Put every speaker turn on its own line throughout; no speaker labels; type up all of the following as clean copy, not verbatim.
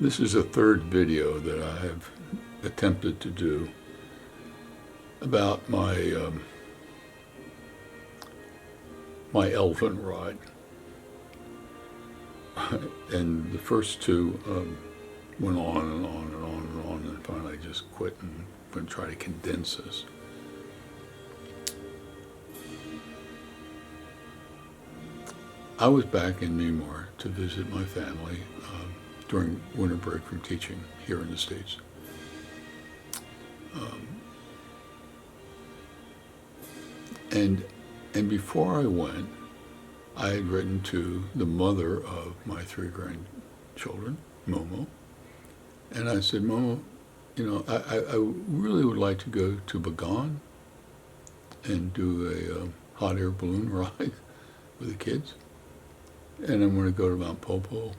This is a third video that I have attempted to do about my elephant ride. And the first two went on and on and on and on, and finally I just quit and went to try to condense this. I was back in Myanmar to visit my family during winter break from teaching here in the States. And before I went, I had written to the mother of my 3 grandchildren, Momo, and I said, Momo, you know, I really would like to go to Bagan and do a hot air balloon ride with the kids. And I'm going to go to Mount Popo,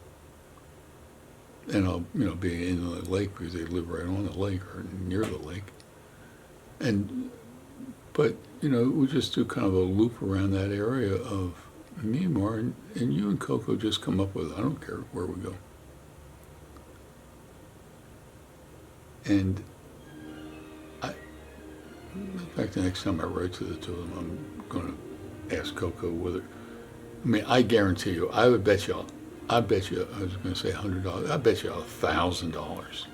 and I'll, be in the lake because they live right on the lake or near the lake. But we just do kind of a loop around that area of Myanmar, and you and Coco just come up with it. I don't care where we go. And in fact, the next time I write to the two of them, I'm going to ask Coco whether. I guarantee you, I bet you, I was going to say $100, I bet you $1,000.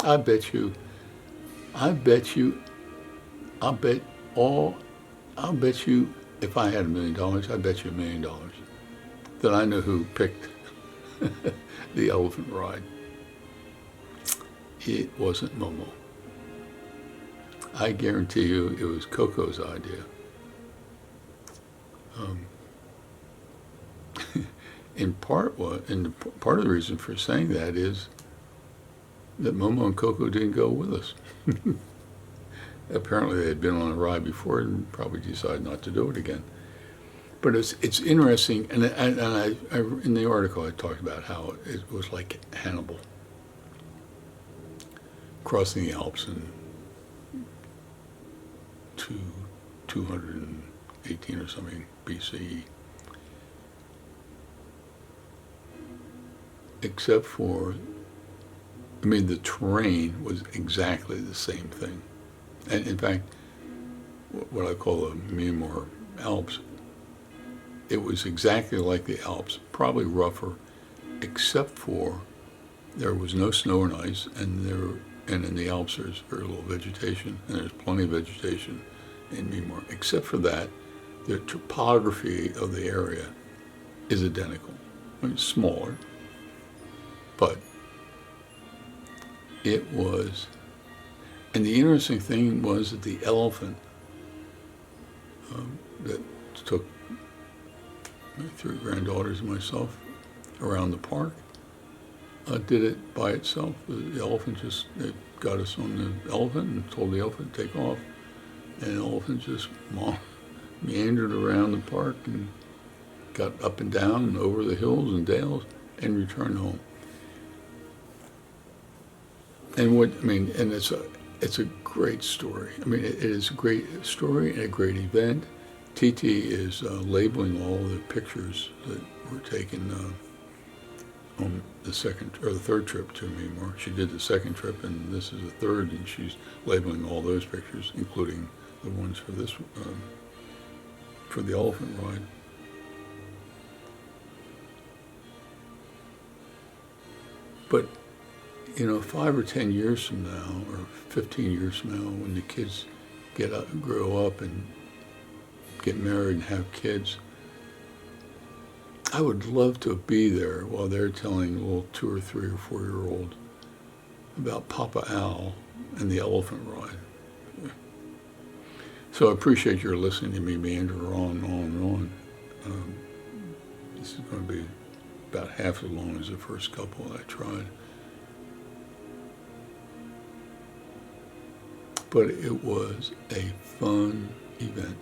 I'll bet you, if I had $1 million, I bet you $1 million that I know who picked the elephant ride. It wasn't Momo. I guarantee you it was Coco's idea. Part of the reason for saying that is that Momo and Coco didn't go with us. Apparently they had been on a ride before and probably decided not to do it again. But it's interesting, and I in the article I talked about how it was like Hannibal crossing the Alps in 218 or something BCE. Except for, the terrain was exactly the same thing. And in fact, what I call the Myanmar Alps, it was exactly like the Alps, probably rougher, except for there was no snow and ice, and in the Alps there's very little vegetation, and there's plenty of vegetation in Myanmar. Except for that, the topography of the area is identical. Smaller. But it was, and the interesting thing was that the elephant that took my 3 granddaughters and myself around the park did it by itself. The elephant they got us on the elephant and told the elephant to take off, and the elephant just meandered around the park and got up and down and over the hills and dales and returned home. And it's a great story. It is a great story and a great event. TT is labeling all the pictures that were taken on the third trip to Myanmar. She did the second trip, and this is the third, and she's labeling all those pictures, including the ones for this for the elephant ride. But 5 or 10 years from now, or 15 years from now, when the kids grow up and get married and have kids, I would love to be there while they're telling a little 2 or 3 or 4-year-old about Papa Al and the elephant ride. So I appreciate your listening to me meander on and on and on. This is going to be about half as long as the first couple I tried. But it was a fun event.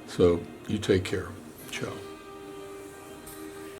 So you take care. Ciao.